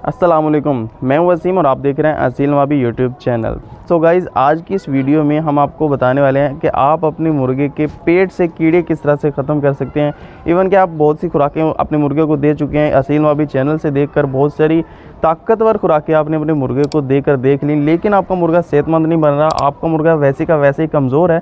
अस्सलामुअलैकुम, मैं हूं वसीम और आप देख रहे हैं Aseel Nawabi YouTube channel. So guys, आज की इस वीडियो में हम आपको बताने वाले हैं कि आप अपने मुर्गे के पेट से कीड़े किस तरह से ख़त्म कर सकते हैं। इवन कि आप बहुत सी खुराकें अपने मुर्गे को दे चुके हैं, असील नवाबी चैनल से देखकर बहुत सारी ताकतवर खुराकें आपने अपने मुर्गे को देख ली, लेकिन आपका मुर्गा सेहतमंद नहीं बन रहा, आपका मुर्गा वैसे का वैसे ही कमज़ोर है।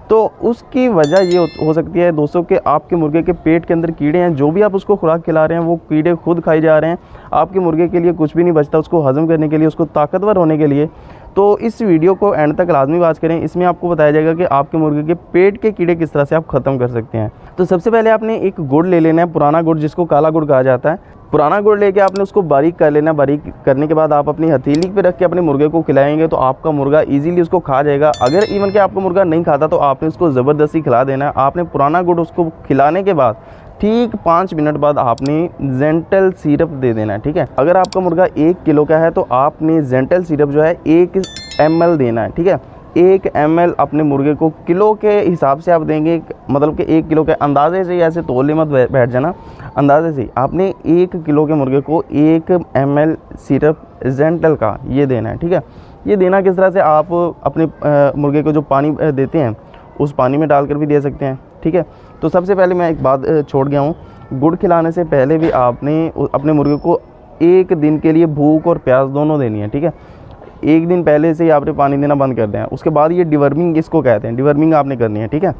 तो उसकी वजह ये हो सकती है दोस्तों कि आपके मुर्गे के पेट के अंदर कीड़े हैं। जो भी आप उसको खुराक खिला रहे हैं वो कीड़े खुद खाई जा रहे हैं। आपके मुर्गे के लिए कुछ भी नहीं बचता उसको हज़म करने के लिए, उसको ताकतवर होने के लिए। तो इस वीडियो को एंड तक लाजमी वाच करें। इसमें आपको बताया जाएगा कि आपके मुर्गे के पेट के कीड़े किस तरह से आप ख़त्म कर सकते हैं। तो सबसे पहले आपने एक गुड़ ले लेना है, पुराना गुड़ जिसको काला गुड़ कहा जाता है। पुराना गुड़ लेके आपने उसको बारीक कर लेना। बारीक करने के बाद आप अपनी हथेली पे रख के अपने मुर्गे को खिलाएंगे तो आपका मुर्गा इजीली उसको खा जाएगा। अगर इवन कि आपका मुर्गा नहीं खाता तो आपने उसको ज़बरदस्ती खिला देना है। आपने पुराना गुड़ उसको खिलाने के बाद ठीक 5 मिनट बाद आपने जेंटल सिरप दे देना है, ठीक है। अगर आपका मुर्गा 1 किलो का है तो आपने जेंटल सिरप जो है 1 ml देना है, ठीक है। 1 ml अपने मुर्गे को किलो के हिसाब से आप देंगे, मतलब कि 1 किलो के अंदाजे से, ऐसे तोले मत बैठ जाना, अंदाजे से आपने 1 किलो के मुर्गे को 1 ml सिरप जेंटल का ये देना है, ठीक है। ये देना किस तरह से, आप अपने मुर्गे को जो पानी देते हैं उस पानी में डालकर भी दे सकते हैं, ठीक है। तो सबसे पहले मैं एक बात छोड़ गया हूँ, गुड़ खिलाने से पहले भी आपने अपने मुर्गे को 1 दिन के लिए भूख और प्यास दोनों देनी है, ठीक है। 1 दिन पहले से ही आपने पानी देना बंद कर दें। उसके बाद ये डिवर्मिंग इसको कहते हैं, डिवर्मिंग आपने करनी है, ठीक है।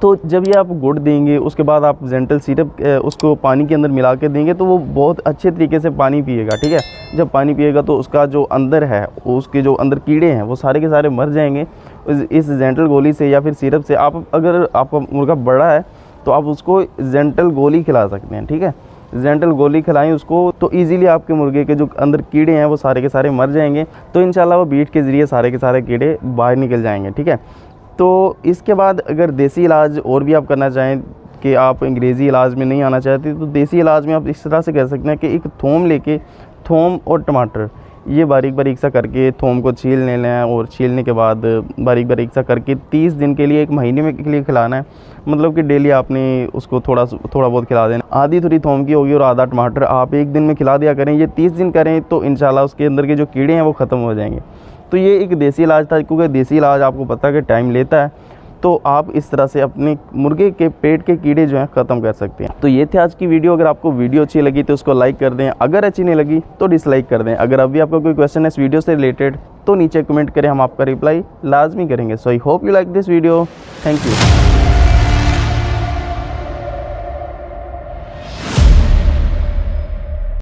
तो जब ये आप गुड़ देंगे उसके बाद आप जेंटल सिरप उसको पानी के अंदर मिला के देंगे तो वो बहुत अच्छे तरीके से पानी पिएगा, ठीक है। जब पानी पिएगा तो उसका जो अंदर है, उसके जो अंदर कीड़े हैं वो सारे के सारे मर जाएंगे इस जेंटल गोली से या फिर सिरप से। आप अगर आपका मुर्गा बड़ा है तो आप उसको जेंटल गोली खिला सकते हैं, ठीक है। जेंटल गोली खिलाएं उसको तो इजीली आपके मुर्गे के जो अंदर कीड़े हैं वो सारे के सारे मर जाएंगे। तो इंशाल्लाह वो बीट के ज़रिए सारे के सारे कीड़े बाहर निकल जाएंगे, ठीक है। तो इसके बाद अगर देसी इलाज और भी आप करना चाहें कि आप अंग्रेज़ी इलाज में नहीं आना चाहते तो देसी इलाज में आप इस तरह से कर सकते हैं कि एक थूम लेके, थूम और टमाटर ये बारीक बारीक सा करके थूम को छील लेना है और छीलने के बाद बारीक बारीक सा करके 30 दिन के लिए, 1 महीने में के लिए खिलाना है। मतलब कि डेली आपने उसको थोड़ा बहुत खिला देना। आधी थोड़ी थूम की होगी और आधा टमाटर आप 1 दिन में खिला दिया करें। ये 30 दिन करें तो इंशाल्लाह उसके अंदर के जो कीड़े हैं वो ख़त्म हो जाएंगे। तो ये एक देसी इलाज था, क्योंकि देसी इलाज आपको पता है कि टाइम लेता है। तो आप इस तरह से अपने मुर्गे के पेट के कीड़े जो हैं ख़त्म कर सकते हैं। तो ये थी आज की वीडियो। अगर आपको वीडियो अच्छी लगी तो उसको लाइक कर दें, अगर अच्छी नहीं लगी तो डिसलाइक कर दें। अगर अभी आपका कोई क्वेश्चन है इस वीडियो से रिलेटेड तो नीचे कमेंट करें, हम आपका रिप्लाई लाजमी करेंगे। So I hope you like this video. Thank you.